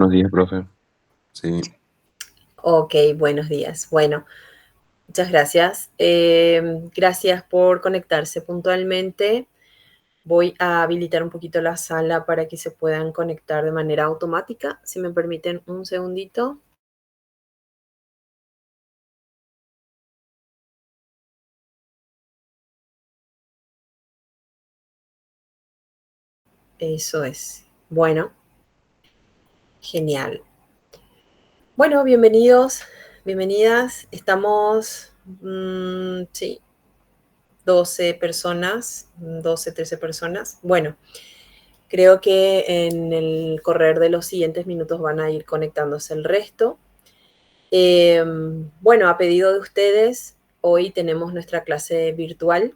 Buenos días, profe. Sí, Ok, buenos días. Bueno, muchas gracias. Gracias por conectarse puntualmente. Voy a habilitar un poquito la sala para que se puedan conectar de manera automática. Si me permiten un segundito. Eso es. Bueno, genial. Bueno, bienvenidos, bienvenidas. Estamos, sí, 12 personas, 12, 13 personas. Bueno, creo que en el correr de los siguientes minutos van a ir conectándose el resto. Bueno, a pedido de ustedes, hoy tenemos nuestra clase virtual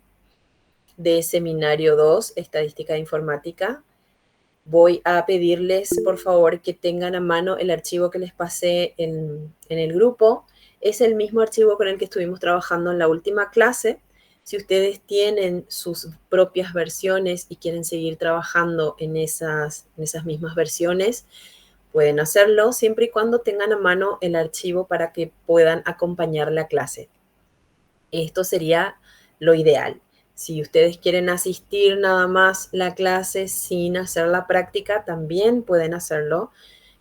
de Seminario 2, Estadística e Informática. Voy a pedirles, por favor, que tengan a mano el archivo que les pasé en el grupo. Es el mismo archivo con el que estuvimos trabajando en la última clase. Si ustedes tienen sus propias versiones y quieren seguir trabajando en esas mismas versiones, pueden hacerlo siempre y cuando tengan a mano el archivo para que puedan acompañar la clase. Esto sería lo ideal. Si ustedes quieren asistir nada más la clase sin hacer la práctica, también pueden hacerlo.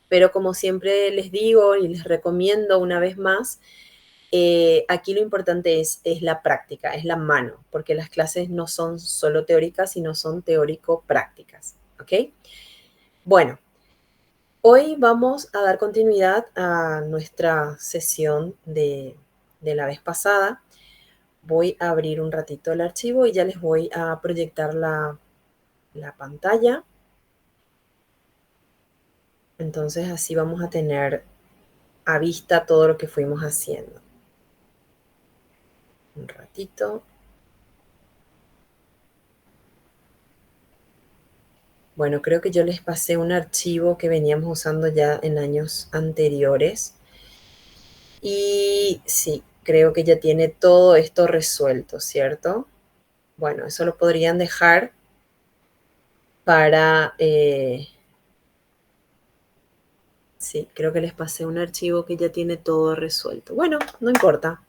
Pero como siempre les digo y les recomiendo una vez más, aquí lo importante es la práctica, es la mano, porque las clases no son solo teóricas, sino son teórico-prácticas. ¿Ok? Bueno, hoy vamos a dar continuidad a nuestra sesión de la vez pasada. Voy a abrir un ratito el archivo y ya les voy a proyectar la pantalla. Entonces así vamos a tener a vista todo lo que fuimos haciendo. Un ratito. Bueno, creo que yo les pasé un archivo que veníamos usando ya en años anteriores. Y sí, creo que ya tiene todo esto resuelto, ¿cierto? Bueno, eso lo podrían dejar para... sí, creo que les pasé un archivo que ya tiene todo resuelto. Bueno, no importa.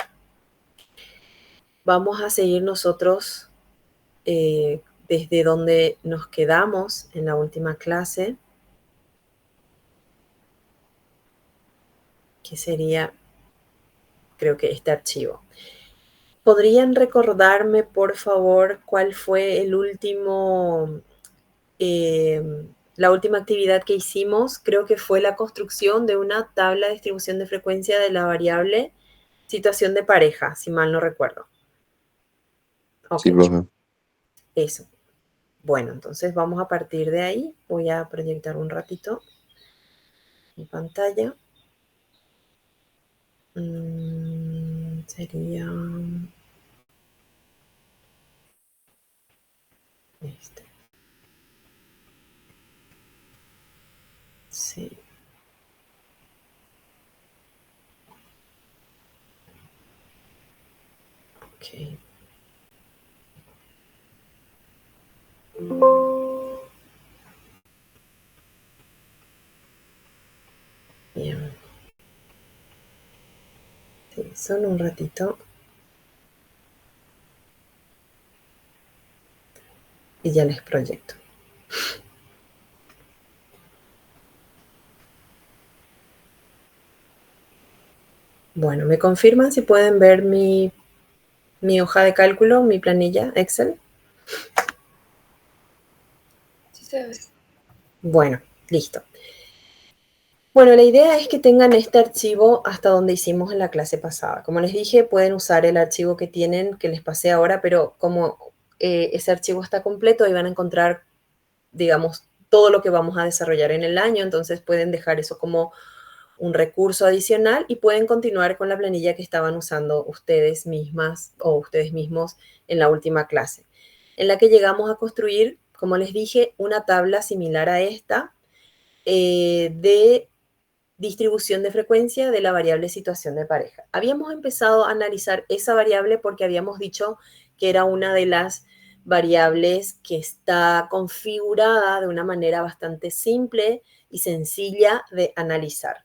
Vamos a seguir nosotros desde donde nos quedamos en la última clase, que sería, creo que este archivo. ¿Podrían recordarme, por favor, cuál fue el último, la última actividad que hicimos? Creo que fue la construcción de una tabla de distribución de frecuencia de la variable situación de pareja, si mal no recuerdo. Ok, sí, profe. eso. Bueno, entonces vamos a partir de ahí. Voy a proyectar un ratito mi pantalla. Sería este. Sí. Ok. Bien. Sí, solo un ratito. Y ya les proyecto. Bueno, ¿me confirman si pueden ver mi hoja de cálculo, mi planilla Excel? Sí se ve. Bueno, listo. Bueno, la idea es que tengan este archivo hasta donde hicimos en la clase pasada. Como les dije, pueden usar el archivo que tienen, que les pasé ahora, pero como ese archivo está completo, ahí van a encontrar, digamos, todo lo que vamos a desarrollar en el año, entonces pueden dejar eso como un recurso adicional y pueden continuar con la planilla que estaban usando ustedes mismas o ustedes mismos en la última clase, en la que llegamos a construir, como les dije, una tabla similar a esta de distribución de frecuencia de la variable situación de pareja. Habíamos empezado a analizar esa variable porque habíamos dicho que era una de las variables que está configurada de una manera bastante simple, y sencilla de analizar.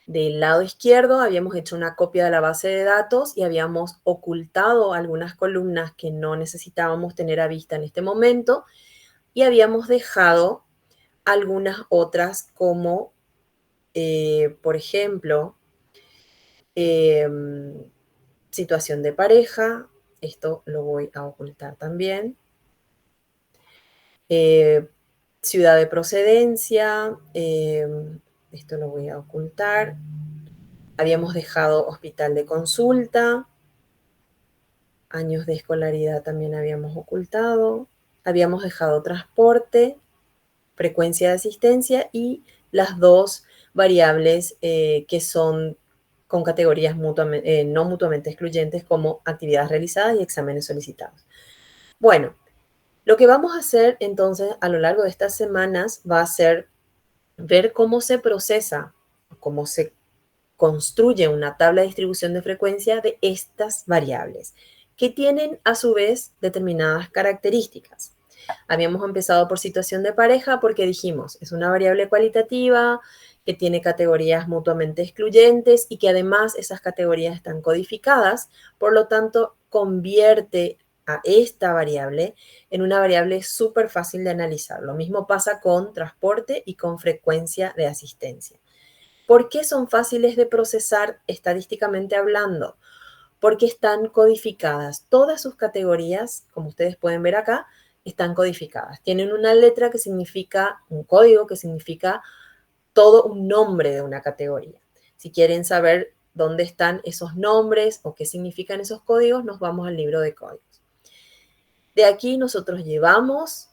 Del lado izquierdo habíamos hecho una copia de la base de datos y habíamos ocultado algunas columnas que no necesitábamos tener a vista en este momento y habíamos dejado algunas otras como, por ejemplo, situación de pareja. Esto lo voy a ocultar también. Ciudad de procedencia. Esto lo voy a ocultar. Habíamos dejado hospital de consulta. Años de escolaridad también habíamos ocultado. Habíamos dejado transporte, frecuencia de asistencia y las dos variables que son con categorías no mutuamente excluyentes como actividades realizadas y exámenes solicitados. Bueno, lo que vamos a hacer entonces a lo largo de estas semanas va a ser ver cómo se procesa, cómo se construye una tabla de distribución de frecuencia de estas variables, que tienen a su vez determinadas características. Habíamos empezado por situación de pareja porque dijimos, es una variable cualitativa que tiene categorías mutuamente excluyentes y que además esas categorías están codificadas, por lo tanto convierte a esta variable en una variable súper fácil de analizar. Lo mismo pasa con transporte y con frecuencia de asistencia. ¿Por qué son fáciles de procesar estadísticamente hablando? Porque están codificadas. Todas sus categorías, como ustedes pueden ver acá, están codificadas. Tienen una letra que significa, un código que significa todo un nombre de una categoría. Si quieren saber dónde están esos nombres o qué significan esos códigos, nos vamos al libro de códigos. De aquí nosotros llevamos,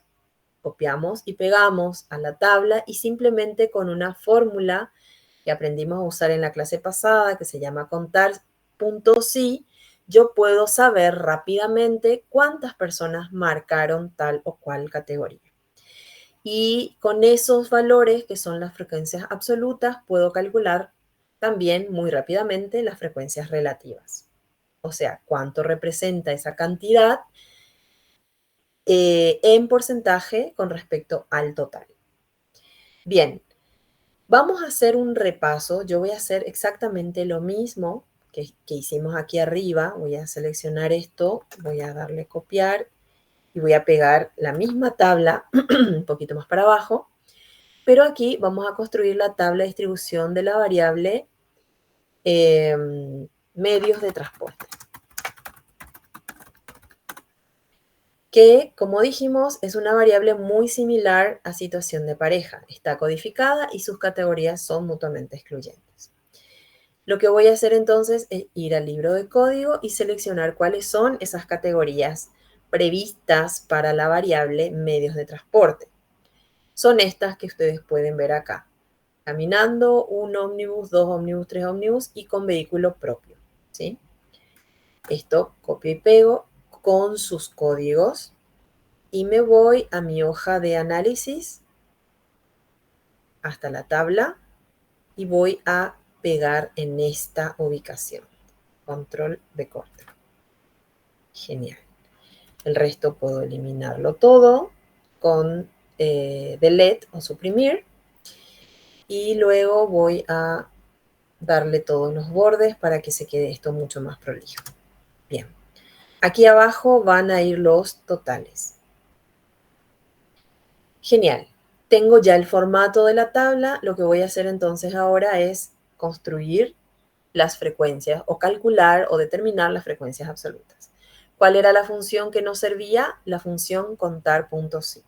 copiamos y pegamos a la tabla y simplemente con una fórmula que aprendimos a usar en la clase pasada, que se llama contar.si, yo puedo saber rápidamente cuántas personas marcaron tal o cual categoría. Y con esos valores, que son las frecuencias absolutas, puedo calcular también muy rápidamente las frecuencias relativas. O sea, cuánto representa esa cantidad en porcentaje con respecto al total. Bien, vamos a hacer un repaso. Yo voy a hacer exactamente lo mismo que hicimos aquí arriba. Voy a seleccionar esto, voy a darle copiar y voy a pegar la misma tabla un poquito más para abajo. Pero aquí vamos a construir la tabla de distribución de la variable medios de transporte. Que, como dijimos, es una variable muy similar a situación de pareja. Está codificada y sus categorías son mutuamente excluyentes. Lo que voy a hacer entonces es ir al libro de código y seleccionar cuáles son esas categorías previstas para la variable medios de transporte. Son estas que ustedes pueden ver acá. Caminando, 1 ómnibus, 2 ómnibus, 3 ómnibus y con vehículo propio, ¿sí? Esto copio y pego con sus códigos y me voy a mi hoja de análisis hasta la tabla y voy a pegar en esta ubicación. Control de corte. Genial. El resto puedo eliminarlo todo con delete o suprimir. Y luego voy a darle todos los bordes para que se quede esto mucho más prolijo. Bien. Aquí abajo van a ir los totales. Genial. Tengo ya el formato de la tabla. Lo que voy a hacer entonces ahora es construir las frecuencias o calcular o determinar las frecuencias absolutas. ¿Cuál era la función que nos servía? La función contar.si.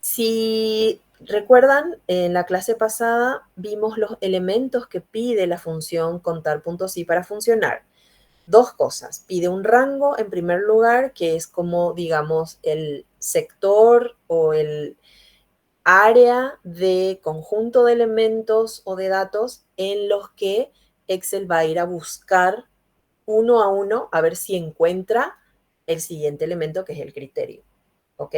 Si recuerdan, en la clase pasada vimos los elementos que pide la función contar.si para funcionar. Dos cosas. Pide un rango en primer lugar, que es como, digamos, el sector o el área de conjunto de elementos o de datos en los que Excel va a ir a buscar uno a uno a ver si encuentra el siguiente elemento, que es el criterio. ¿Ok?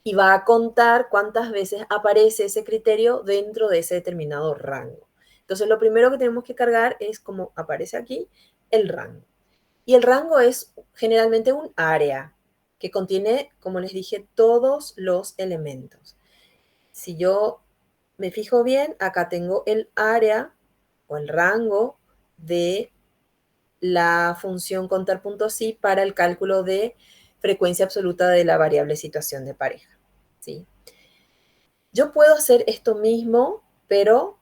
Y va a contar cuántas veces aparece ese criterio dentro de ese determinado rango. Entonces, lo primero que tenemos que cargar es, como aparece aquí, el rango. Y el rango es generalmente un área que contiene, como les dije, todos los elementos. Si yo me fijo bien, acá tengo el área o el rango de la función contar.si para el cálculo de frecuencia absoluta de la variable situación de pareja, ¿sí? Yo puedo hacer esto mismo, pero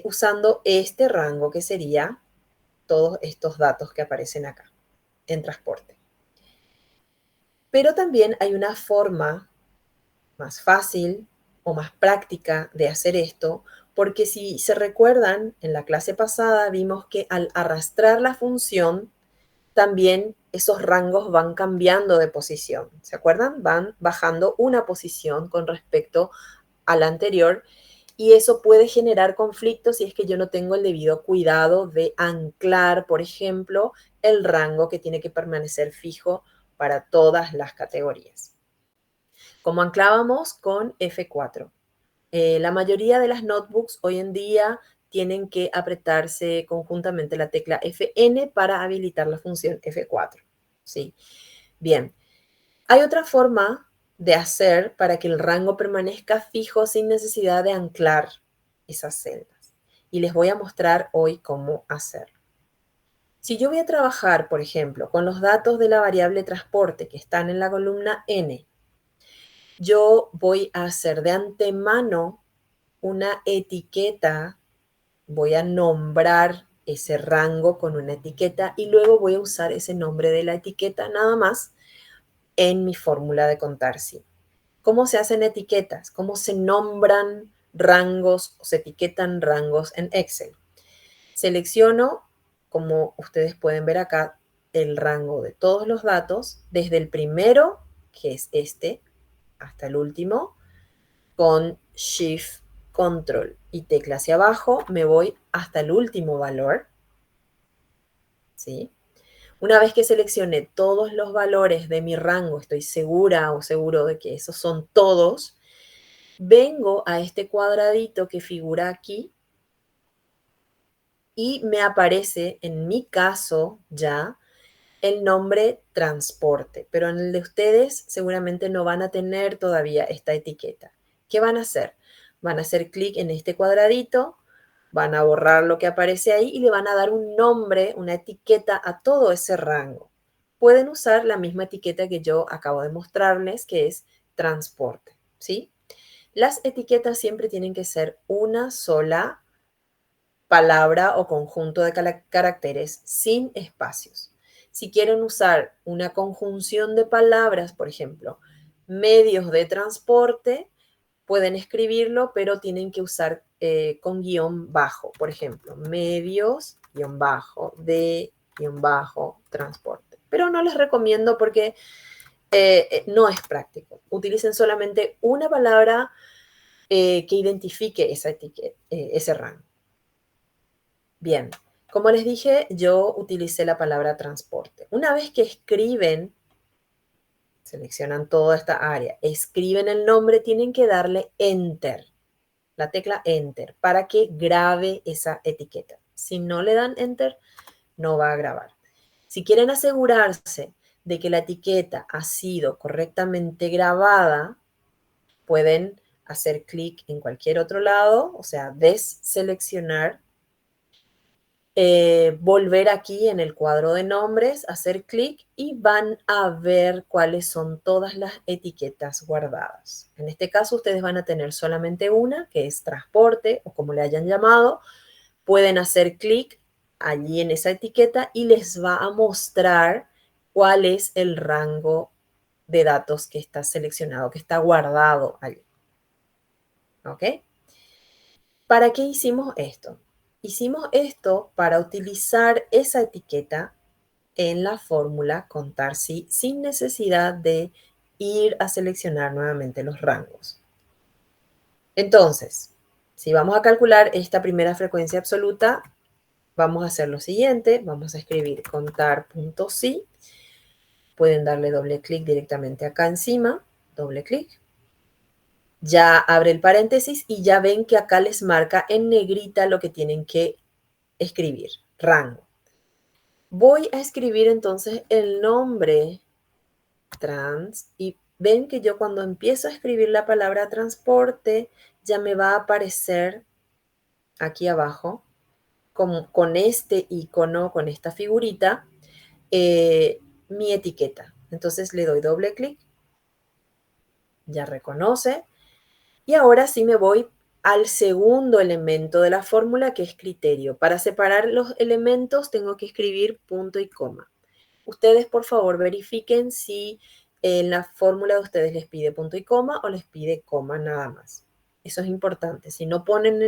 usando este rango que sería todos estos datos que aparecen acá en transporte. Pero también hay una forma más fácil o más práctica de hacer esto, porque si se recuerdan, en la clase pasada vimos que al arrastrar la función, también esos rangos van cambiando de posición. ¿Se acuerdan? Van bajando una posición con respecto a la anterior y eso puede generar conflictos si es que yo no tengo el debido cuidado de anclar, por ejemplo, el rango que tiene que permanecer fijo para todas las categorías. Como anclábamos con F4. La mayoría de las notebooks hoy en día tienen que apretarse conjuntamente la tecla Fn para habilitar la función F4. ¿Sí? Bien, hay otra forma de hacer para que el rango permanezca fijo sin necesidad de anclar esas celdas. Y les voy a mostrar hoy cómo hacerlo. Si yo voy a trabajar, por ejemplo, con los datos de la variable transporte que están en la columna N, yo voy a hacer de antemano una etiqueta, voy a nombrar ese rango con una etiqueta y luego voy a usar ese nombre de la etiqueta nada más en mi fórmula de contar sí. ¿Cómo se hacen etiquetas? ¿Cómo se nombran rangos o se etiquetan rangos en Excel? Selecciono, como ustedes pueden ver acá, el rango de todos los datos, desde el primero, que es este, hasta el último, con Shift, Control y tecla hacia abajo, me voy hasta el último valor, ¿sí? Una vez que seleccione todos los valores de mi rango, estoy segura o seguro de que esos son todos, vengo a este cuadradito que figura aquí y me aparece, en mi caso ya, el nombre transporte, pero en el de ustedes seguramente no van a tener todavía esta etiqueta. ¿Qué van a hacer? Van a hacer clic en este cuadradito, van a borrar lo que aparece ahí y le van a dar un nombre, una etiqueta a todo ese rango. Pueden usar la misma etiqueta que yo acabo de mostrarles, que es transporte, ¿sí? Las etiquetas siempre tienen que ser una sola palabra o conjunto de caracteres sin espacios. Si quieren usar una conjunción de palabras, por ejemplo, medios de transporte, pueden escribirlo, pero tienen que usar con guión bajo. Por ejemplo, medios, guión bajo, de, guión bajo, transporte. Pero no les recomiendo porque no es práctico. Utilicen solamente una palabra que identifique esa etiqueta, ese rango. Bien, como les dije, yo utilicé la palabra transporte. Una vez que escriben, seleccionan toda esta área, escriben el nombre, tienen que darle Enter, la tecla Enter, para que grabe esa etiqueta. Si no le dan Enter, no va a grabar. Si quieren asegurarse de que la etiqueta ha sido correctamente grabada, pueden hacer clic en cualquier otro lado, o sea, deseleccionar, volver aquí en el cuadro de nombres, hacer clic y van a ver cuáles son todas las etiquetas guardadas. En este caso ustedes van a tener solamente una, que es transporte o como le hayan llamado. Pueden hacer clic allí en esa etiqueta y les va a mostrar cuál es el rango de datos que está seleccionado, que está guardado allí. ¿Ok? ¿Para qué hicimos esto? Hicimos esto para utilizar esa etiqueta en la fórmula contar sí sin necesidad de ir a seleccionar nuevamente los rangos. Entonces, si vamos a calcular esta primera frecuencia absoluta, vamos a hacer lo siguiente. Vamos a escribir contar.sí. Pueden darle doble clic directamente acá encima. Doble clic. Ya abre el paréntesis y ya ven que acá les marca en negrita lo que tienen que escribir, rango. Voy a escribir entonces el nombre trans y ven que yo cuando empiezo a escribir la palabra transporte ya me va a aparecer aquí abajo con este icono, con esta figurita, mi etiqueta. Entonces le doy doble clic, ya reconoce, y ahora sí me voy al segundo elemento de la fórmula, que es criterio. Para separar los elementos tengo que escribir punto y coma. Ustedes, por favor, verifiquen si en la fórmula de ustedes les pide punto y coma o les pide coma nada más. Eso es importante. Si no ponen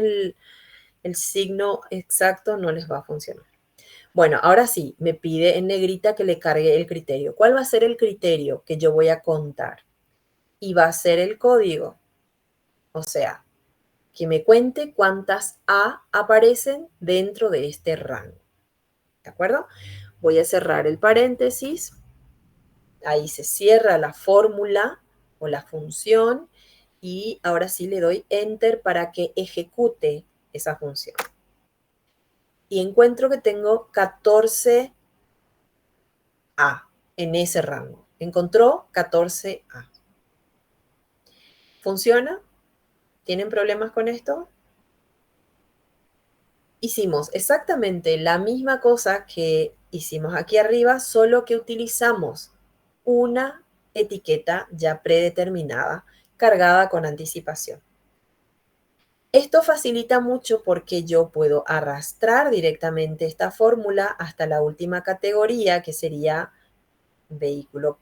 el signo exacto, no les va a funcionar. Bueno, ahora sí, me pide en negrita que le cargue el criterio. ¿Cuál va a ser el criterio que yo voy a contar? Y va a ser el código. O sea, que me cuente cuántas A aparecen dentro de este rango. ¿De acuerdo? Voy a cerrar el paréntesis. Ahí se cierra la fórmula o la función y ahora sí le doy Enter para que ejecute esa función. Y encuentro que tengo 14 A en ese rango. Encontró 14 A. ¿Funciona? ¿Tienen problemas con esto? Hicimos exactamente la misma cosa que hicimos aquí arriba, solo que utilizamos una etiqueta ya predeterminada, cargada con anticipación. Esto facilita mucho porque yo puedo arrastrar directamente esta fórmula hasta la última categoría, que sería vehículo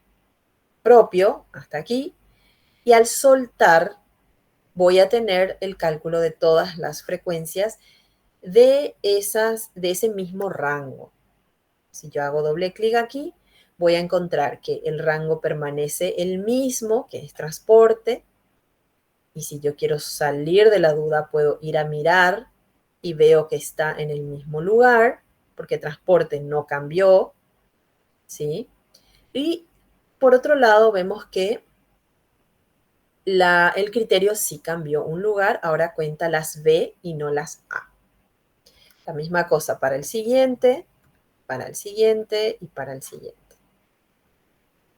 propio, hasta aquí, y al soltar voy a tener el cálculo de todas las frecuencias de ese mismo rango. Si yo hago doble clic aquí, voy a encontrar que el rango permanece el mismo, que es transporte. Y si yo quiero salir de la duda, puedo ir a mirar y veo que está en el mismo lugar, porque transporte no cambió, ¿sí? Y por otro lado, vemos que el criterio sí cambió un lugar, ahora cuenta las B y no las A. La misma cosa para el siguiente y para el siguiente.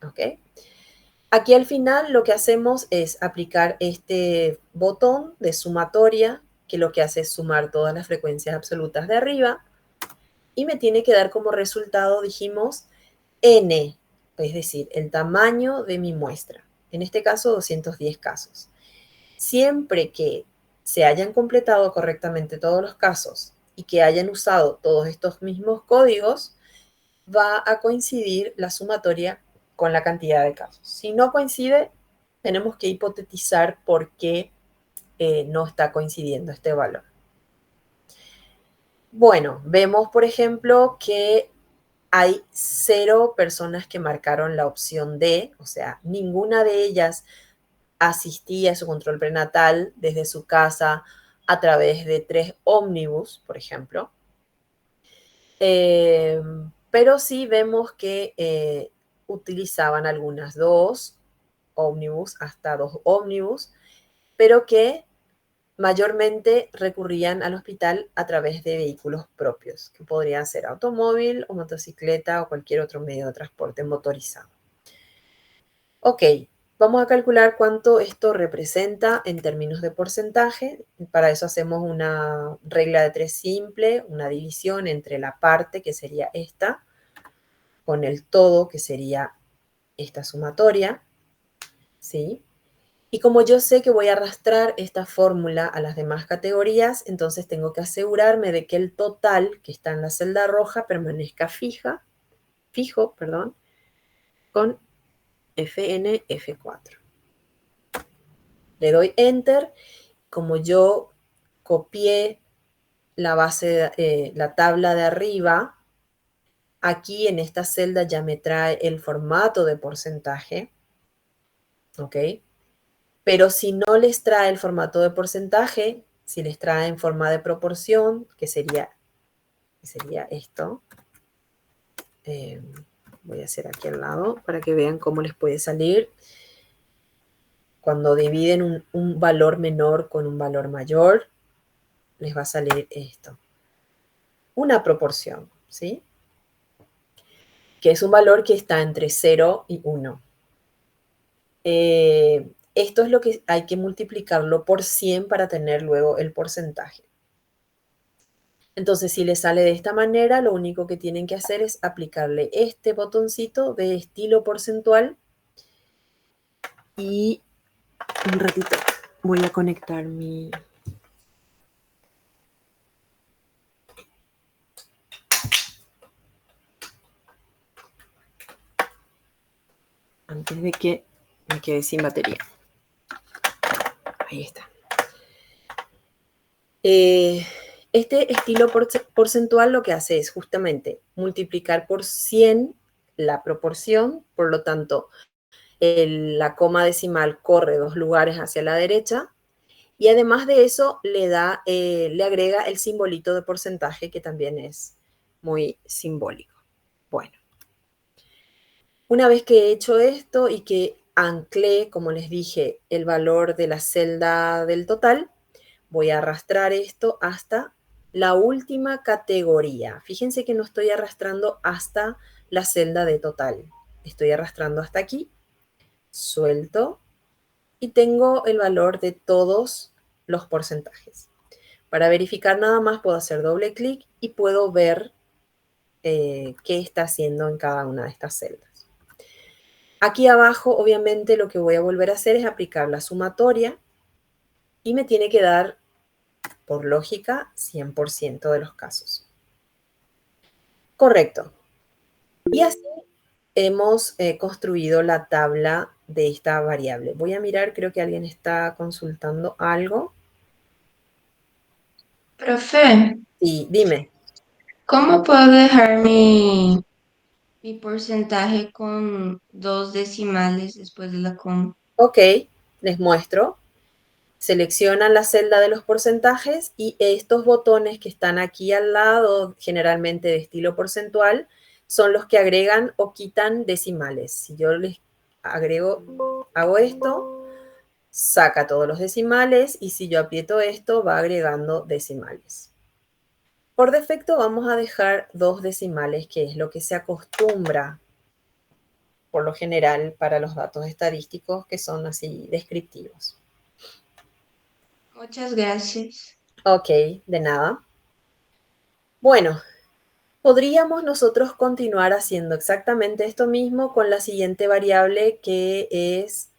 ¿Ok? Aquí al final lo que hacemos es aplicar este botón de sumatoria, que lo que hace es sumar todas las frecuencias absolutas de arriba, y me tiene que dar como resultado, dijimos, n, es decir, el tamaño de mi muestra. En este caso, 210 casos. Siempre que se hayan completado correctamente todos los casos y que hayan usado todos estos mismos códigos, va a coincidir la sumatoria con la cantidad de casos. Si no coincide, tenemos que hipotetizar por qué no está coincidiendo este valor. Bueno, vemos, por ejemplo, que hay 0 personas que marcaron la opción D, o sea, ninguna de ellas asistía a su control prenatal desde su casa a través de 3 ómnibus, por ejemplo. Pero sí vemos que utilizaban algunas 2 ómnibus, hasta 2 ómnibus, pero que mayormente recurrían al hospital a través de vehículos propios, que podrían ser automóvil o motocicleta o cualquier otro medio de transporte motorizado. Ok, vamos a calcular cuánto esto representa en términos de porcentaje. Para eso hacemos una regla de 3 simple, una división entre la parte, que sería esta, con el todo, que sería esta sumatoria, ¿sí? Y como yo sé que voy a arrastrar esta fórmula a las demás categorías, entonces tengo que asegurarme de que el total que está en la celda roja permanezca fijo, con FN F4. Le doy Enter. Como yo copié la tabla de arriba, aquí en esta celda ya me trae el formato de porcentaje, ¿ok? Pero si no les trae el formato de porcentaje, si les trae en forma de proporción, que sería esto, voy a hacer aquí al lado para que vean cómo les puede salir cuando dividen un valor menor con un valor mayor, les va a salir esto. Una proporción, ¿sí? Que es un valor que está entre 0 y 1. esto es lo que hay que multiplicarlo por 100 para tener luego el porcentaje. Entonces, si les sale de esta manera, lo único que tienen que hacer es aplicarle este botoncito de estilo porcentual y un ratito voy a conectar mi... Antes de que me quede sin batería. Ahí está. Este estilo porcentual lo que hace es justamente multiplicar por 100 la proporción, por lo tanto, la coma decimal corre 2 lugares hacia la derecha y además de eso le agrega el simbolito de porcentaje que también es muy simbólico. Bueno, una vez que he hecho esto y que anclé, como les dije, el valor de la celda del total, voy a arrastrar esto hasta la última categoría. Fíjense que no estoy arrastrando hasta la celda de total. Estoy arrastrando hasta aquí, suelto y tengo el valor de todos los porcentajes. Para verificar nada más puedo hacer doble clic y puedo ver qué está haciendo en cada una de estas celdas. Aquí abajo, obviamente, lo que voy a volver a hacer es aplicar la sumatoria y me tiene que dar, por lógica, 100% de los casos. Correcto. Y así hemos construido la tabla de esta variable. Voy a mirar, creo que alguien está consultando algo. Profe, Sí, dime. ¿cómo puedo dejar mi porcentaje con 2 decimales después de la coma? Ok, les muestro. Seleccionan la celda de los porcentajes y estos botones que están aquí al lado, generalmente de estilo porcentual, son los que agregan o quitan decimales. Si yo les hago esto, saca todos los decimales y si yo aprieto esto, va agregando decimales. Por defecto vamos a dejar 2 decimales, que es lo que se acostumbra por lo general para los datos estadísticos que son así descriptivos. Muchas gracias. Ok, de nada. Bueno, podríamos nosotros continuar haciendo exactamente esto mismo con la siguiente variable que es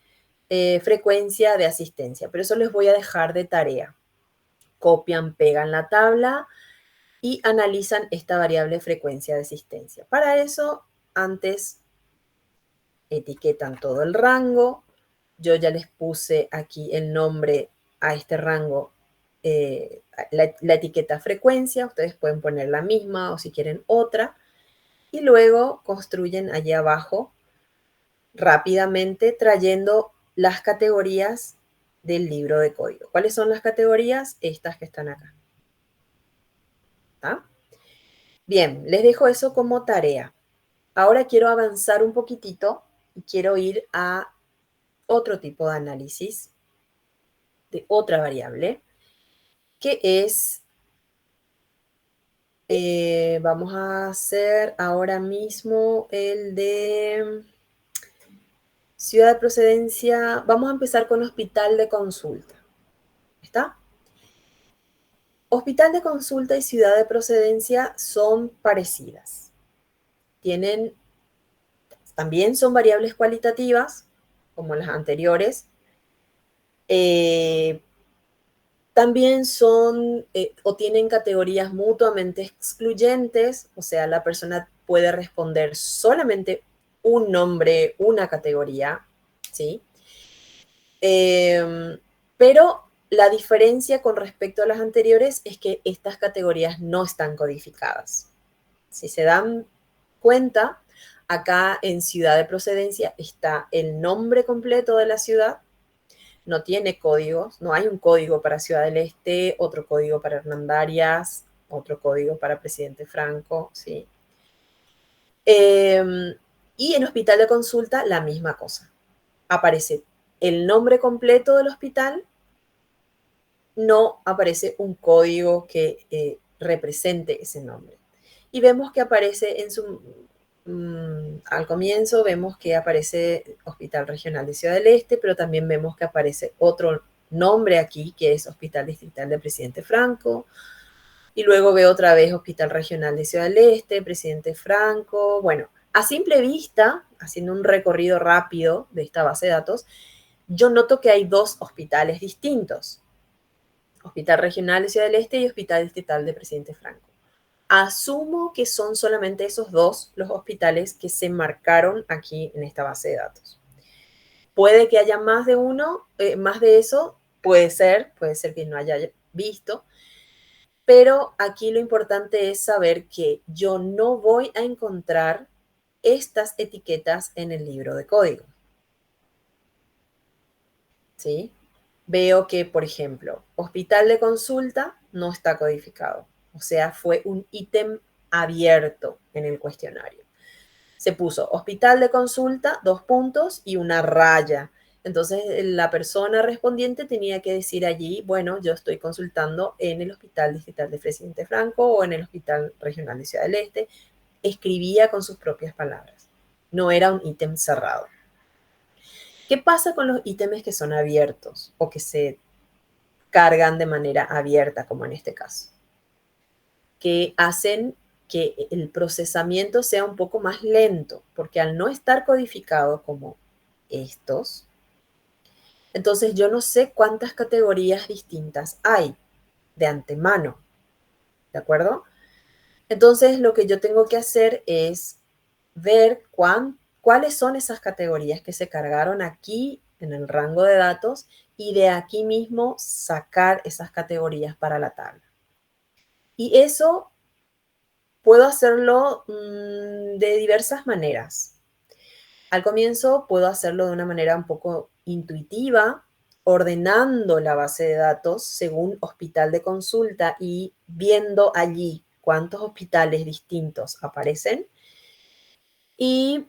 frecuencia de asistencia, pero eso les voy a dejar de tarea. Copian, pegan la tabla y analizan esta variable frecuencia de asistencia. Para eso, antes etiquetan todo el rango. Yo ya les puse aquí el nombre a este rango, la etiqueta frecuencia. Ustedes pueden poner la misma o si quieren otra. Y luego construyen allí abajo rápidamente trayendo las categorías del libro de código. ¿Cuáles son las categorías? Estas que están acá. ¿Está? Bien, les dejo eso como tarea. Ahora quiero avanzar un poquitito y quiero ir a otro tipo de análisis de otra variable, que es, vamos a hacer ahora mismo el de ciudad de procedencia. Vamos a empezar con hospital de consulta. ¿Está? Hospital de consulta y ciudad de procedencia son parecidas. También son variables cualitativas, como las anteriores. También son o tienen categorías mutuamente excluyentes, o sea, la persona puede responder solamente un nombre, una categoría, ¿sí? Pero la diferencia con respecto a las anteriores es que estas categorías no están codificadas. Si se dan cuenta, acá en ciudad de procedencia está el nombre completo de la ciudad, no tiene códigos, no hay un código para Ciudad del Este, otro código para Hernandarias, otro código para Presidente Franco, ¿sí? Y en hospital de consulta, la misma cosa. Aparece el nombre completo del hospital, no aparece un código que represente ese nombre. Y vemos que aparece en su al comienzo vemos que aparece Hospital Regional de Ciudad del Este, pero también vemos que aparece otro nombre aquí, que es Hospital Distrital de Presidente Franco. Y luego veo otra vez Hospital Regional de Ciudad del Este, Presidente Franco. Bueno, a simple vista, haciendo un recorrido rápido de esta base de datos, yo noto que hay dos hospitales distintos. Hospital Regional de Ciudad del Este y Hospital Distrital de Presidente Franco. Asumo que son solamente esos dos los hospitales que se marcaron aquí en esta base de datos. Puede que haya más de uno, más de eso, puede ser que no haya visto, pero aquí lo importante es saber que yo no voy a encontrar estas etiquetas en el libro de código. ¿Sí? Veo que, por ejemplo, hospital de consulta no está codificado. O sea, fue un ítem abierto en el cuestionario. Se puso hospital de consulta, 2 puntos y una raya. Entonces, la persona respondiente tenía que decir allí, bueno, yo estoy consultando en el Hospital Distrital de Presidente Franco o en el Hospital Regional de Ciudad del Este. Escribía con sus propias palabras. No era un ítem cerrado. ¿Qué pasa con los ítems que son abiertos o que se cargan de manera abierta, como en este caso? Que hacen que el procesamiento sea un poco más lento, porque al no estar codificado como estos, entonces yo no sé cuántas categorías distintas hay de antemano, ¿de acuerdo? Entonces lo que yo tengo que hacer es ver cuáles son esas categorías que se cargaron aquí en el rango de datos y de aquí mismo sacar esas categorías para la tabla. Y eso puedo hacerlo de diversas maneras. Al comienzo puedo hacerlo de una manera un poco intuitiva, ordenando la base de datos según hospital de consulta y viendo allí cuántos hospitales distintos aparecen. Y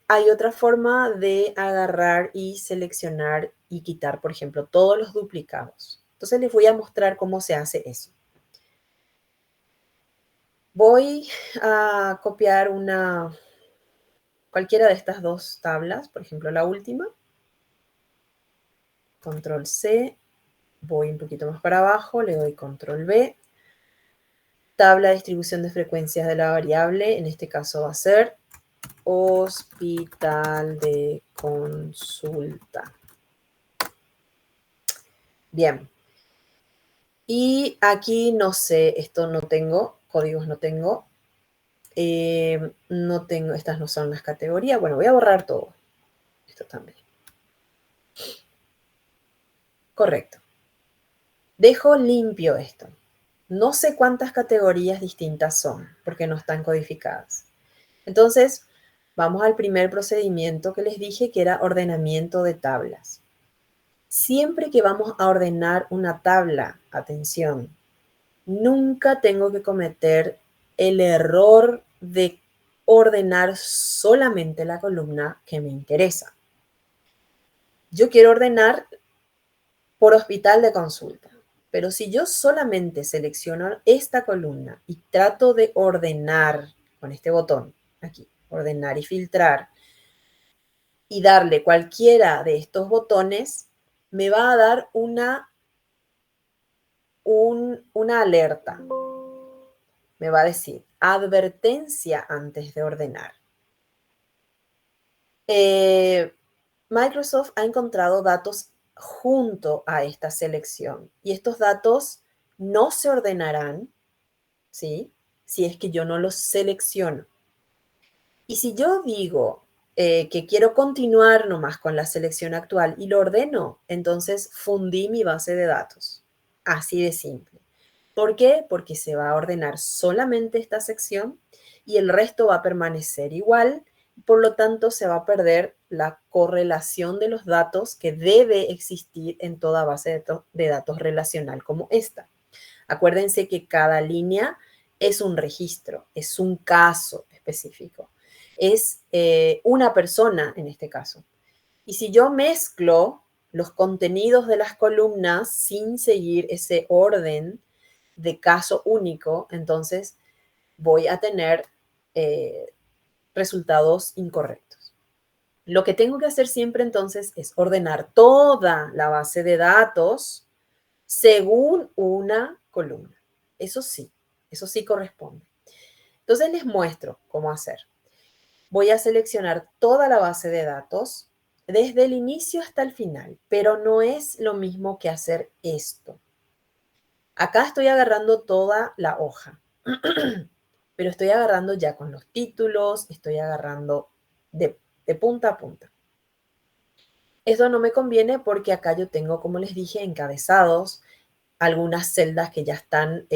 hay otra forma de agarrar y seleccionar y quitar, por ejemplo, todos los duplicados. Entonces les voy a mostrar cómo se hace eso. Voy a copiar cualquiera de estas dos tablas, por ejemplo, la última. Control C, voy un poquito más para abajo, le doy Control V. Tabla de distribución de frecuencias de la variable, en este caso va a ser Hospital de Consulta. Bien. Y aquí no sé, esto no tengo, códigos no tengo. No tengo, estas no son las categorías. Bueno, voy a borrar todo. Esto también. Correcto. Dejo limpio esto. No sé cuántas categorías distintas son, porque no están codificadas. Entonces, vamos al primer procedimiento que les dije, que era ordenamiento de tablas. Siempre que vamos a ordenar una tabla, atención, nunca tengo que cometer el error de ordenar solamente la columna que me interesa. Yo quiero ordenar por hospital de consulta, pero si yo solamente selecciono esta columna y trato de ordenar con este botón aquí, ordenar y filtrar, y darle cualquiera de estos botones, me va a dar una alerta. Me va a decir advertencia antes de ordenar. Microsoft ha encontrado datos junto a esta selección y estos datos no se ordenarán, ¿sí? Si es que yo no los selecciono. Y si yo digo que quiero continuar nomás con la selección actual y lo ordeno, entonces fundí mi base de datos. Así de simple. ¿Por qué? Porque se va a ordenar solamente esta sección y el resto va a permanecer igual. Por lo tanto, se va a perder la correlación de los datos que debe existir en toda base de datos relacional como esta. Acuérdense que cada línea es un registro, es un caso específico. Es una persona en este caso. Y si yo mezclo los contenidos de las columnas sin seguir ese orden de caso único, entonces voy a tener resultados incorrectos. Lo que tengo que hacer siempre entonces es ordenar toda la base de datos según una columna. Eso sí corresponde. Entonces les muestro cómo hacer. Voy a seleccionar toda la base de datos desde el inicio hasta el final, pero no es lo mismo que hacer esto. Acá estoy agarrando toda la hoja, pero estoy agarrando ya con los títulos, estoy agarrando de punta a punta. Esto no me conviene porque acá yo tengo, como les dije, encabezados, algunas celdas que ya están,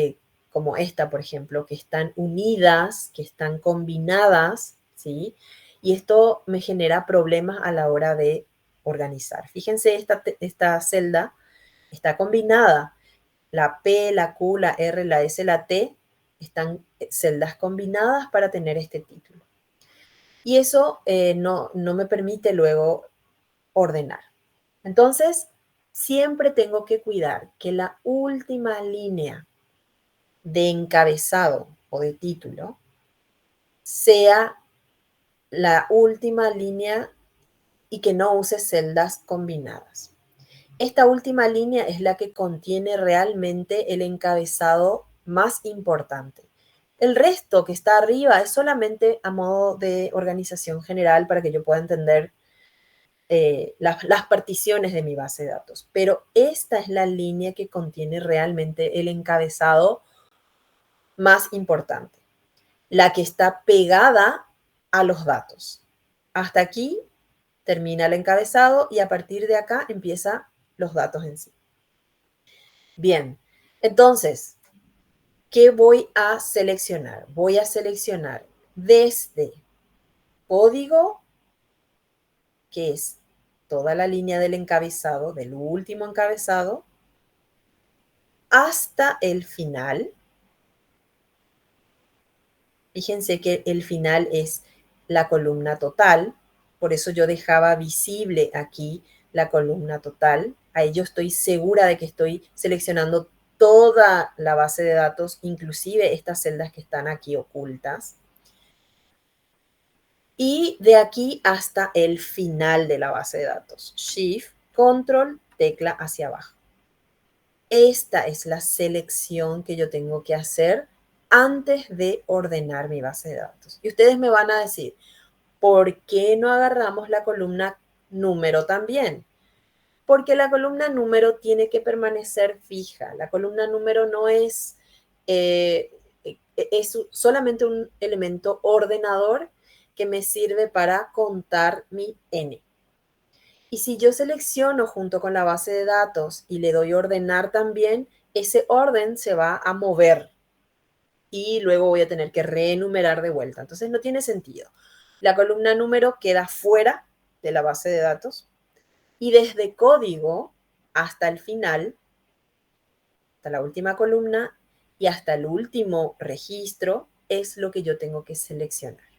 como esta, por ejemplo, que están unidas, que están combinadas, ¿sí? Y esto me genera problemas a la hora de organizar. Fíjense, esta celda está combinada. La P, la Q, la R, la S, la T están celdas combinadas para tener este título. Y eso no me permite luego ordenar. Entonces, siempre tengo que cuidar que la última línea de encabezado o de título sea la última línea y que no use celdas combinadas. Esta última línea es la que contiene realmente el encabezado más importante. El resto que está arriba es solamente a modo de organización general para que yo pueda entender las particiones de mi base de datos. Pero esta es la línea que contiene realmente el encabezado más importante, la que está pegada a los datos. Hasta aquí termina el encabezado y a partir de acá empiezan los datos en sí. Bien, entonces, ¿qué voy a seleccionar? Voy a seleccionar desde código, que es toda la línea del encabezado, del último encabezado, hasta el final. Fíjense que el final es la columna total, por eso yo dejaba visible aquí la columna total. Ahí yo estoy segura de que estoy seleccionando toda la base de datos, inclusive estas celdas que están aquí ocultas. Y de aquí hasta el final de la base de datos. Shift, Control, tecla hacia abajo. Esta es la selección que yo tengo que hacer antes de ordenar mi base de datos. Y ustedes me van a decir, ¿por qué no agarramos la columna número también? Porque la columna número tiene que permanecer fija. La columna número no es, es solamente un elemento ordenador que me sirve para contar mi N. Y si yo selecciono junto con la base de datos y le doy ordenar también, ese orden se va a mover y luego voy a tener que reenumerar de vuelta. Entonces no tiene sentido. La columna número queda fuera de la base de datos y desde código hasta el final, hasta la última columna y hasta el último registro es lo que yo tengo que seleccionar,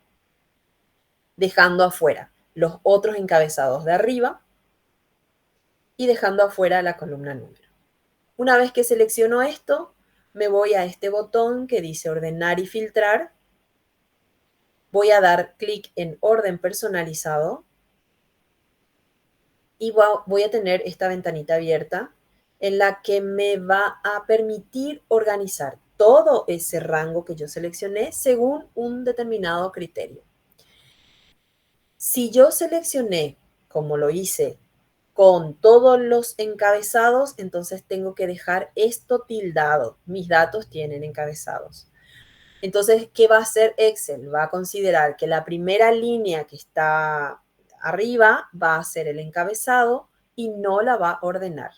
dejando afuera los otros encabezados de arriba y dejando afuera la columna número. Una vez que selecciono esto, me voy a este botón que dice ordenar y filtrar. Voy a dar clic en orden personalizado y voy a tener esta ventanita abierta en la que me va a permitir organizar todo ese rango que yo seleccioné según un determinado criterio. Si yo seleccioné, como lo hice, con todos los encabezados, entonces tengo que dejar esto tildado. Mis datos tienen encabezados. Entonces, ¿qué va a hacer Excel? Va a considerar que la primera línea que está arriba va a ser el encabezado y no la va a ordenar.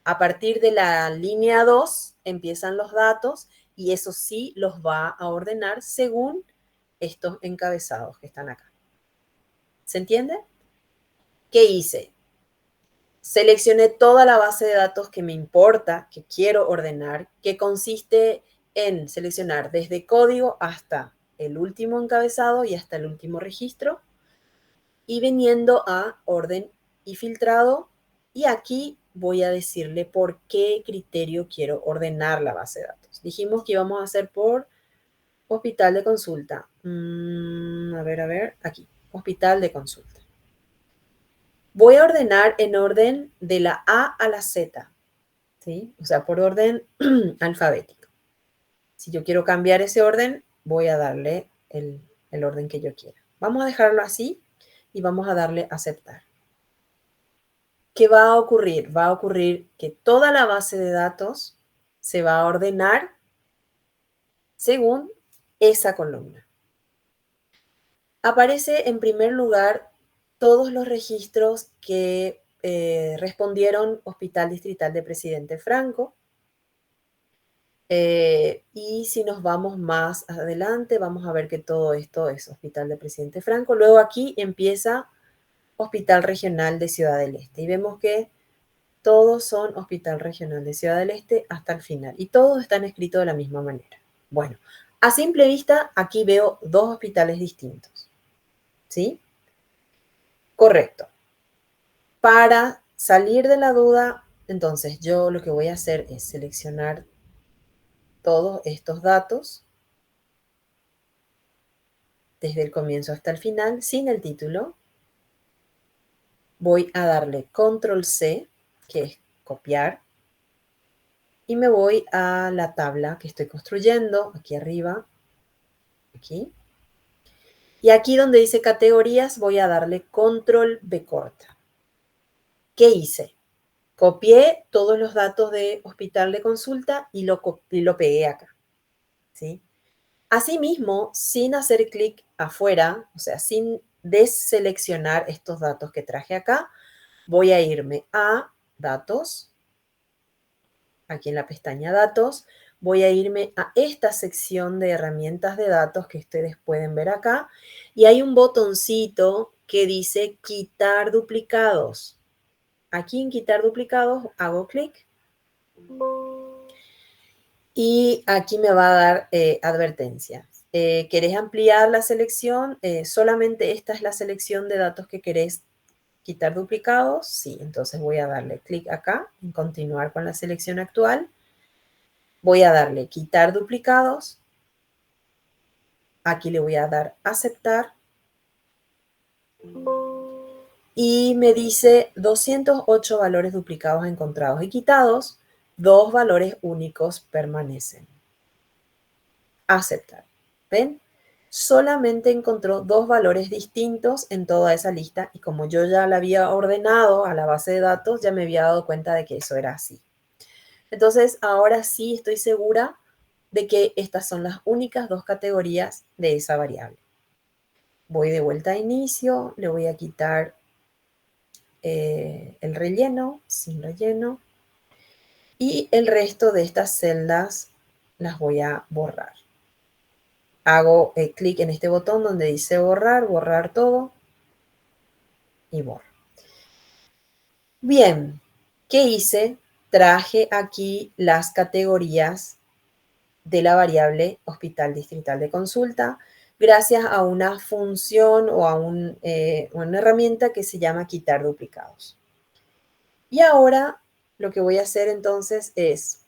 A partir de la línea 2 empiezan los datos y eso sí los va a ordenar según estos encabezados que están acá. ¿Se entiende? ¿Qué hice? Seleccioné toda la base de datos que me importa, que quiero ordenar, que consiste en seleccionar desde código hasta el último encabezado y hasta el último registro, y viniendo a orden y filtrado, y aquí voy a decirle por qué criterio quiero ordenar la base de datos. Dijimos que íbamos a hacer por Hospital de consulta. A ver, aquí. Hospital de consulta. Voy a ordenar en orden de la A a la Z, ¿sí? O sea, por orden alfabético. Si yo quiero cambiar ese orden, voy a darle el orden que yo quiera. Vamos a dejarlo así y vamos a darle aceptar. ¿Qué va a ocurrir? Va a ocurrir que toda la base de datos se va a ordenar según esa columna. Aparece en primer lugar todos los registros que respondieron Hospital Distrital de Presidente Franco. Y si nos vamos más adelante, vamos a ver que todo esto es Hospital de Presidente Franco. Luego aquí empieza Hospital Regional de Ciudad del Este. Y vemos que todos son Hospital Regional de Ciudad del Este hasta el final. Y todos están escritos de la misma manera. Bueno, a simple vista, aquí veo dos hospitales distintos. ¿Sí? Correcto. Para salir de la duda, entonces yo lo que voy a hacer es seleccionar todos estos datos desde el comienzo hasta el final, sin el título. Voy a darle Control C, que es copiar, y me voy a la tabla que estoy construyendo, aquí arriba, aquí. Y aquí donde dice categorías, voy a darle Control B corta. ¿Qué hice? Copié todos los datos de hospital de consulta y lo pegué acá, ¿sí? Asimismo, sin hacer clic afuera, o sea, sin deseleccionar estos datos que traje acá, voy a irme a datos, aquí en la pestaña datos, voy a irme a esta sección de herramientas de datos que ustedes pueden ver acá, y hay un botoncito que dice quitar duplicados. Aquí en quitar duplicados hago clic y aquí me va a dar advertencia. ¿Querés ampliar la selección? ¿Solamente esta es la selección de datos que querés quitar duplicados? Sí, entonces voy a darle clic acá en continuar con la selección actual. Voy a darle quitar duplicados. Aquí le voy a dar aceptar. Y me dice 208 valores duplicados encontrados y quitados. 2 valores únicos permanecen. Aceptar. ¿Ven? Solamente encontró 2 valores distintos en toda esa lista y como yo ya la había ordenado a la base de datos, ya me había dado cuenta de que eso era así. Entonces, ahora sí estoy segura de que estas son las únicas 2 categorías de esa variable. Voy de vuelta a inicio, le voy a quitar el relleno, sin relleno, y el resto de estas celdas las voy a borrar. Hago clic en este botón donde dice borrar, borrar todo y borro. Bien, ¿qué hice? Traje aquí las categorías de la variable Hospital Distrital de Consulta gracias a una función o a una herramienta que se llama quitar duplicados. Y ahora lo que voy a hacer entonces es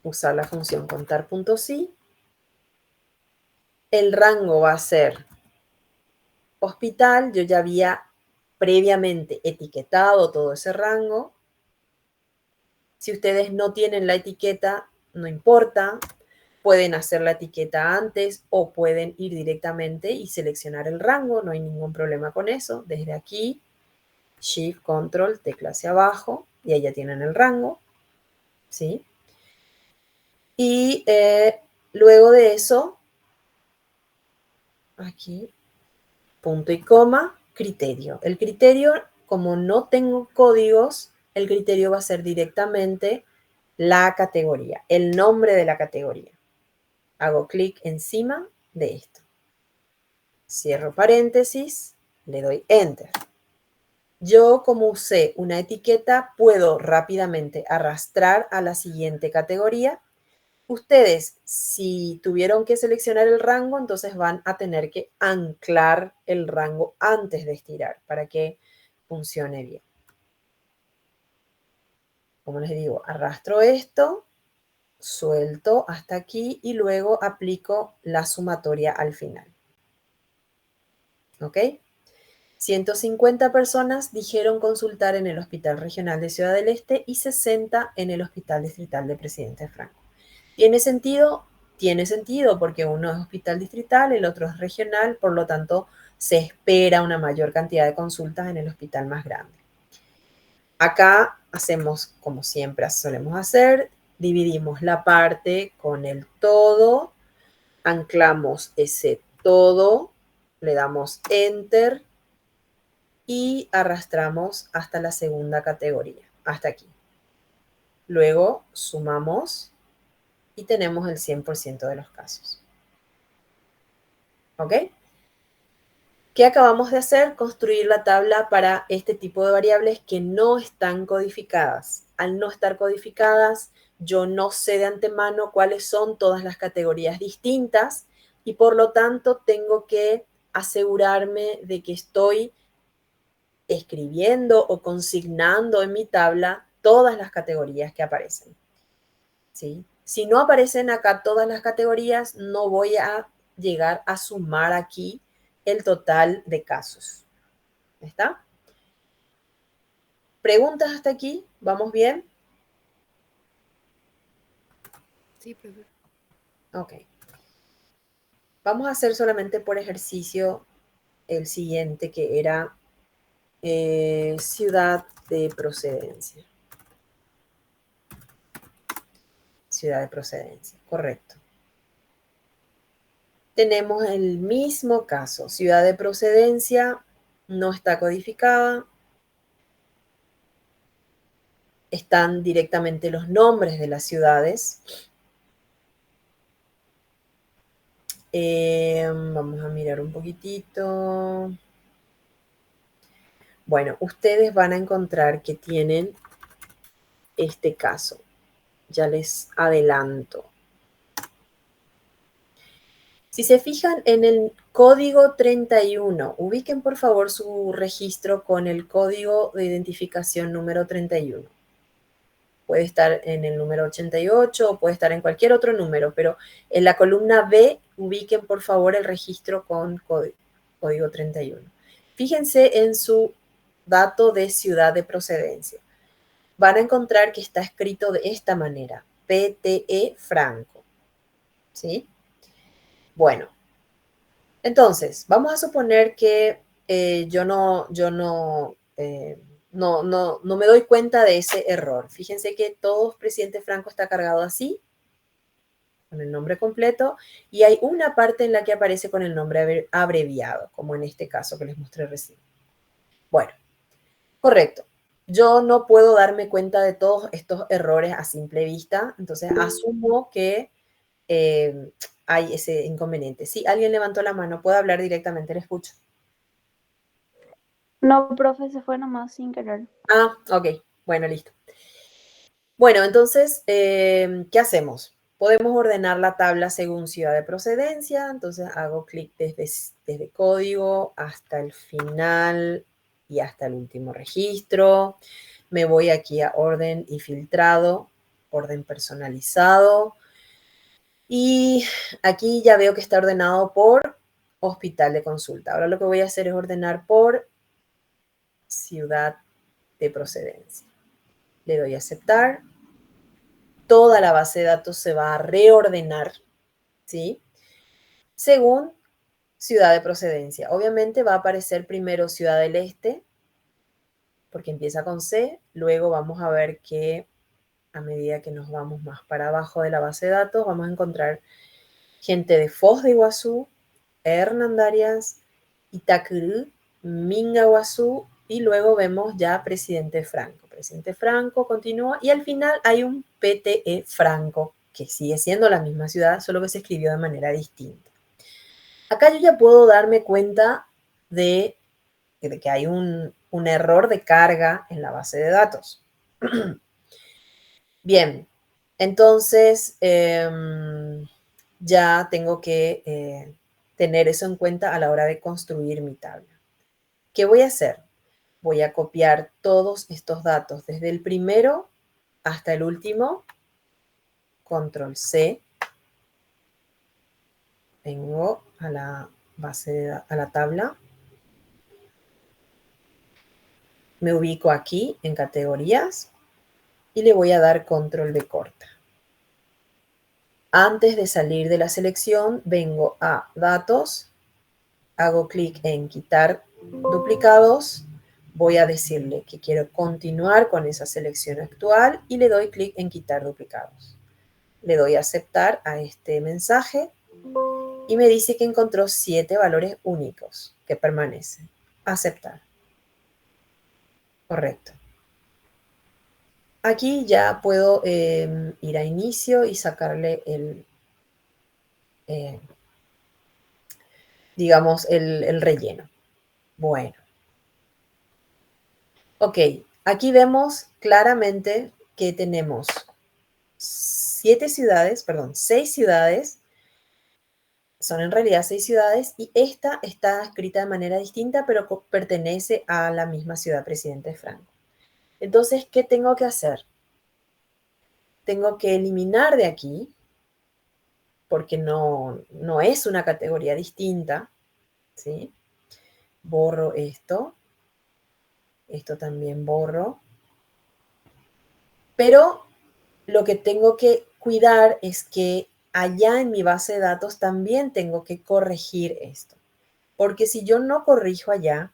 usar la función contar.si. El rango va a ser hospital. Yo ya había previamente etiquetado todo ese rango. Si ustedes no tienen la etiqueta, no importa. Pueden hacer la etiqueta antes o pueden ir directamente y seleccionar el rango. No hay ningún problema con eso. Desde aquí, Shift, Control, tecla hacia abajo y ahí ya tienen el rango. ¿Sí? Y luego de eso, aquí, punto y coma, criterio. El criterio, como no tengo códigos, el criterio va a ser directamente la categoría, el nombre de la categoría. Hago clic encima de esto. Cierro paréntesis, le doy Enter. Yo, como usé una etiqueta, puedo rápidamente arrastrar a la siguiente categoría. Ustedes, si tuvieron que seleccionar el rango, entonces van a tener que anclar el rango antes de estirar para que funcione bien. Como les digo, arrastro esto suelto hasta aquí y luego aplico la sumatoria al final. ¿Ok? 150 personas dijeron consultar en el Hospital Regional de Ciudad del Este y 60 en el Hospital Distrital de Presidente Franco. ¿Tiene sentido? Tiene sentido porque uno es hospital distrital, el otro es regional, por lo tanto se espera una mayor cantidad de consultas en el hospital más grande. Acá hacemos como siempre solemos hacer, dividimos la parte con el todo, anclamos ese todo, le damos enter y arrastramos hasta la segunda categoría, hasta aquí. Luego sumamos y tenemos el 100% de los casos. ¿Ok? ¿Qué acabamos de hacer? Construir la tabla para este tipo de variables que no están codificadas. Al no estar codificadas, yo no sé de antemano cuáles son todas las categorías distintas y por lo tanto tengo que asegurarme de que estoy escribiendo o consignando en mi tabla todas las categorías que aparecen. ¿Sí? Si no aparecen acá todas las categorías, no voy a llegar a sumar aquí el total de casos. ¿Está? ¿Preguntas hasta aquí? ¿Vamos bien? Sí, profe. Ok. Vamos a hacer solamente por ejercicio el siguiente, que era ciudad de procedencia. Ciudad de procedencia, correcto. Tenemos el mismo caso. Ciudad de procedencia no está codificada. Están directamente los nombres de las ciudades. Vamos a mirar un poquitito. Bueno, ustedes van a encontrar que tienen este caso. Ya les adelanto. Si se fijan en el código 31, ubiquen por favor su registro con el código de identificación número 31. Puede estar en el número 88 o puede estar en cualquier otro número, pero en la columna B ubiquen por favor el registro con código 31. Fíjense en su dato de ciudad de procedencia. Van a encontrar que está escrito de esta manera, PTE Franco. ¿Sí? Bueno, entonces, vamos a suponer que yo no me doy cuenta de ese error. Fíjense que todo presidente Franco está cargado así, con el nombre completo, y hay una parte en la que aparece con el nombre abreviado, como en este caso que les mostré recién. Bueno, correcto. Yo no puedo darme cuenta de todos estos errores a simple vista, entonces asumo que hay ese inconveniente. Sí, alguien levantó la mano, puedo hablar directamente, le escucho. No, profe, se fue nomás sin querer. Ah, ok, bueno, listo. Bueno, entonces, ¿qué hacemos? Podemos ordenar la tabla según ciudad de procedencia, entonces hago clic desde código hasta el final y hasta el último registro. Me voy aquí a orden y filtrado, orden personalizado. Y aquí ya veo que está ordenado por hospital de consulta. Ahora lo que voy a hacer es ordenar por ciudad de procedencia. Le doy a aceptar. Toda la base de datos se va a reordenar, ¿sí? Según ciudad de procedencia. Obviamente va a aparecer primero Ciudad del Este, porque empieza con C. Luego vamos a ver que a medida que nos vamos más para abajo de la base de datos, vamos a encontrar gente de Foz de Iguazú, Hernandarias, Itacurú, Mingaguazú y luego vemos ya Presidente Franco. Presidente Franco continúa y al final hay un PTE Franco, que sigue siendo la misma ciudad, solo que se escribió de manera distinta. Acá yo ya puedo darme cuenta de que hay un error de carga en la base de datos. Bien, entonces ya tengo que tener eso en cuenta a la hora de construir mi tabla. ¿Qué voy a hacer? Voy a copiar todos estos datos desde el primero hasta el último control C, vengo a la a la tabla, me ubico aquí en categorías y le voy a dar control V corta. Antes de salir de la selección, vengo a datos, hago clic en quitar duplicados, voy a decirle que quiero continuar con esa selección actual y le doy clic en quitar duplicados. Le doy a aceptar a este mensaje y me dice que encontró 7 valores únicos que permanecen. Aceptar. Correcto. Aquí ya puedo ir a inicio y sacarle el, digamos, el relleno. Bueno. Ok, aquí vemos claramente que tenemos 6 ciudades, son en realidad 6 ciudades, y esta está escrita de manera distinta, pero pertenece a la misma ciudad Presidente Franco. Entonces, ¿qué tengo que hacer? Tengo que eliminar de aquí, porque no es una categoría distinta, ¿sí? Borro esto también borro, pero lo que tengo que cuidar es que allá en mi base de datos también tengo que corregir esto. Porque si yo no corrijo allá,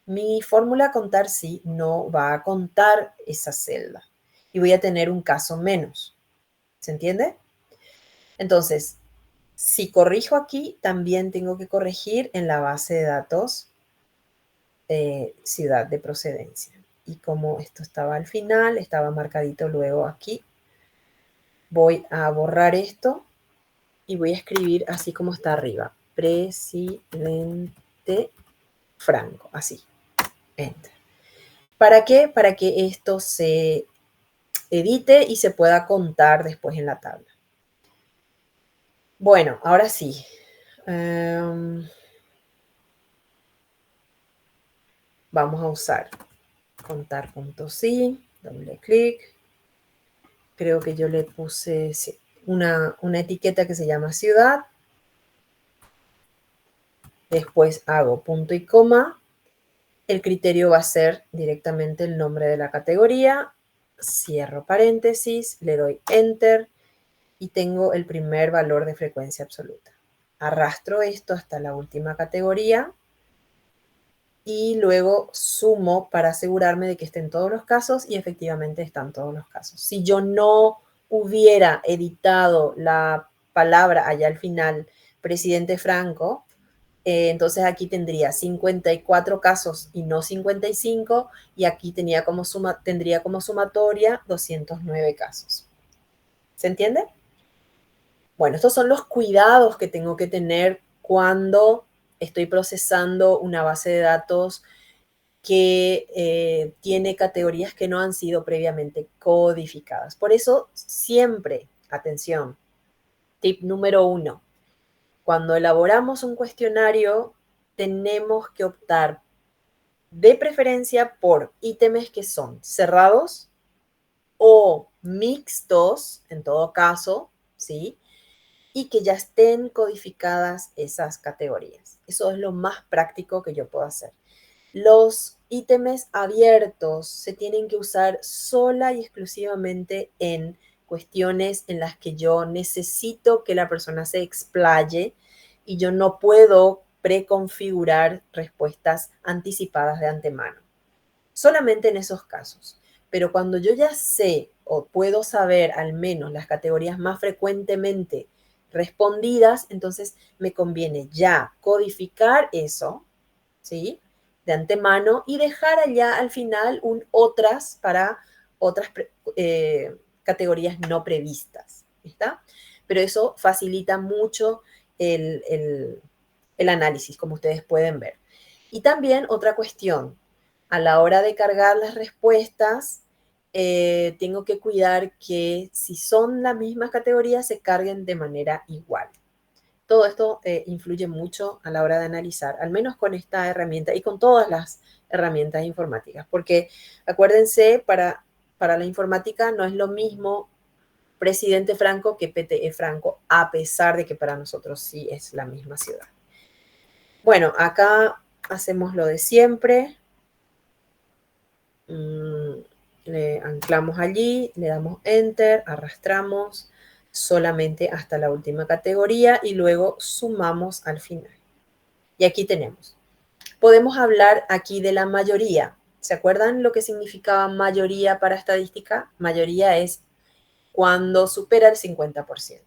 mi fórmula contar sí no va a contar esa celda. Y voy a tener un caso menos. ¿Se entiende? Entonces, si corrijo aquí, también tengo que corregir en la base de datos ciudad de procedencia. Y como esto estaba al final, estaba marcadito luego aquí, voy a borrar esto y voy a escribir así como está arriba. Presidente Franco, así. Enter. ¿Para qué? Para que esto se edite y se pueda contar después en la tabla. Bueno, ahora sí. Vamos a usar contar.sí, doble clic. Creo que yo le puse una etiqueta que se llama ciudad. Después hago punto y coma. El criterio va a ser directamente el nombre de la categoría. Cierro paréntesis, le doy enter y tengo el primer valor de frecuencia absoluta. Arrastro esto hasta la última categoría y luego sumo para asegurarme de que estén todos los casos, y efectivamente están todos los casos. Si yo no hubiera editado la palabra allá al final, Presidente Franco, entonces aquí tendría 54 casos y no 55, y aquí tendría como sumatoria 209 casos. ¿Se entiende? Bueno, estos son los cuidados que tengo que tener cuando estoy procesando una base de datos que tiene categorías que no han sido previamente codificadas. Por eso, siempre, atención, tip número 1, cuando elaboramos un cuestionario, tenemos que optar de preferencia por ítems que son cerrados o mixtos, en todo caso, ¿sí? Y que ya estén codificadas esas categorías. Eso es lo más práctico que yo puedo hacer. Los ítems abiertos se tienen que usar sola y exclusivamente en cuestiones en las que yo necesito que la persona se explaye y yo no puedo preconfigurar respuestas anticipadas de antemano. Solamente en esos casos. Pero cuando yo ya sé o puedo saber al menos las categorías más frecuentemente respondidas, entonces me conviene ya codificar eso, ¿sí?, de antemano, y dejar allá al final un otras para otras categorías no previstas, ¿está? Pero eso facilita mucho el análisis, como ustedes pueden ver. Y también otra cuestión, a la hora de cargar las respuestas, tengo que cuidar que si son las mismas categorías se carguen de manera igual. Todo esto influye mucho a la hora de analizar, al menos con esta herramienta y con todas las herramientas informáticas, porque acuérdense, para la informática no es lo mismo Presidente Franco que PTE Franco, a pesar de que para nosotros sí es la misma ciudad. Bueno, acá hacemos lo de siempre. Le anclamos allí, le damos Enter, arrastramos solamente hasta la última categoría y luego sumamos al final. Y aquí tenemos. Podemos hablar aquí de la mayoría. ¿Se acuerdan lo que significaba mayoría para estadística? Mayoría es cuando supera el 50%.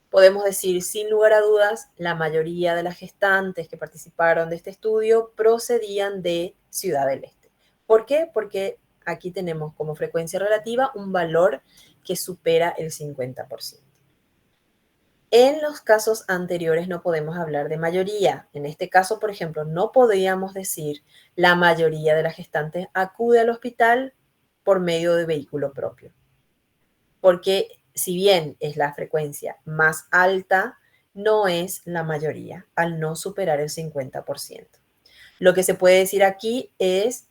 Podemos decir, sin lugar a dudas, la mayoría de las gestantes que participaron de este estudio procedían de Ciudad del Este. ¿Por qué? Porque aquí tenemos como frecuencia relativa un valor que supera el 50%. En los casos anteriores no podemos hablar de mayoría. En este caso, por ejemplo, no podríamos decir la mayoría de las gestantes acude al hospital por medio de vehículo propio. Porque si bien es la frecuencia más alta, no es la mayoría, al no superar el 50%. Lo que se puede decir aquí es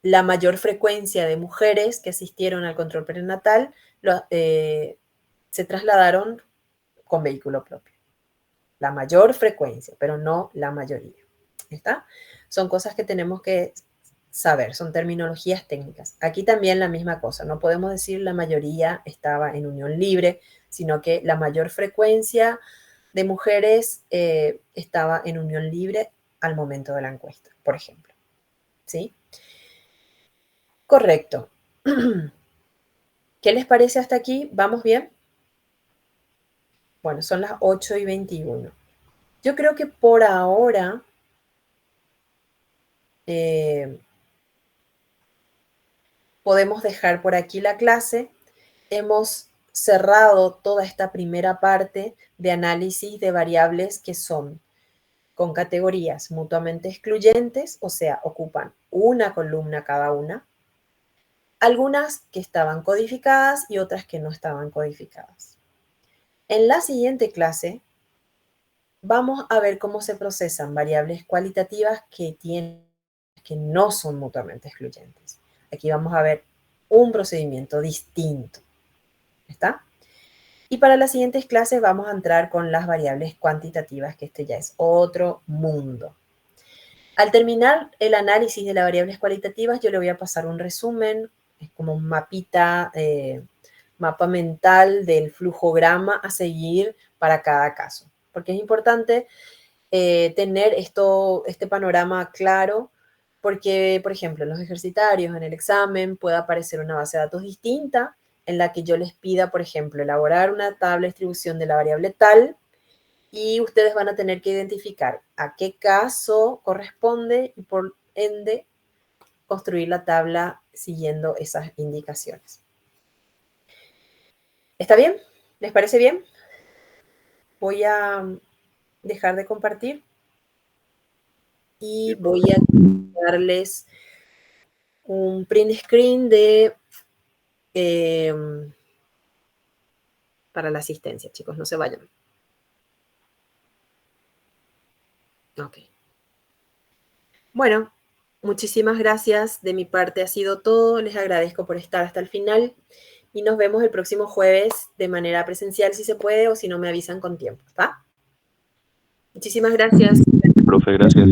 la mayor frecuencia de mujeres que asistieron al control prenatal se trasladaron con vehículo propio. La mayor frecuencia, pero no la mayoría. ¿Está? Son cosas que tenemos que saber, son terminologías técnicas. Aquí también la misma cosa, no podemos decir la mayoría estaba en unión libre, sino que la mayor frecuencia de mujeres estaba en unión libre al momento de la encuesta, por ejemplo. ¿Sí? Correcto. ¿Qué les parece hasta aquí? ¿Vamos bien? Bueno, son las 8:21. Yo creo que por ahora podemos dejar por aquí la clase. Hemos cerrado toda esta primera parte de análisis de variables que son con categorías mutuamente excluyentes, o sea, ocupan una columna cada una. Algunas que estaban codificadas y otras que no estaban codificadas. En la siguiente clase vamos a ver cómo se procesan variables cualitativas que no son mutuamente excluyentes. Aquí vamos a ver un procedimiento distinto. ¿Está? Y para las siguientes clases vamos a entrar con las variables cuantitativas, que este ya es otro mundo. Al terminar el análisis de las variables cualitativas, yo le voy a pasar un resumen, es como un mapa mental del flujograma a seguir para cada caso. Porque es importante tener este panorama claro, porque, por ejemplo, en los ejercitarios, en el examen, puede aparecer una base de datos distinta en la que yo les pida, por ejemplo, elaborar una tabla de distribución de la variable tal, y ustedes van a tener que identificar a qué caso corresponde y por ende construir la tabla siguiendo esas indicaciones. ¿Está bien? ¿Les parece bien? Voy a dejar de compartir y voy a darles un print screen para la asistencia, chicos, no se vayan. Ok. Bueno, muchísimas gracias. De mi parte ha sido todo. Les agradezco por estar hasta el final y nos vemos el próximo jueves de manera presencial si se puede o si no me avisan con tiempo, ¿está? Muchísimas gracias. Profe, gracias.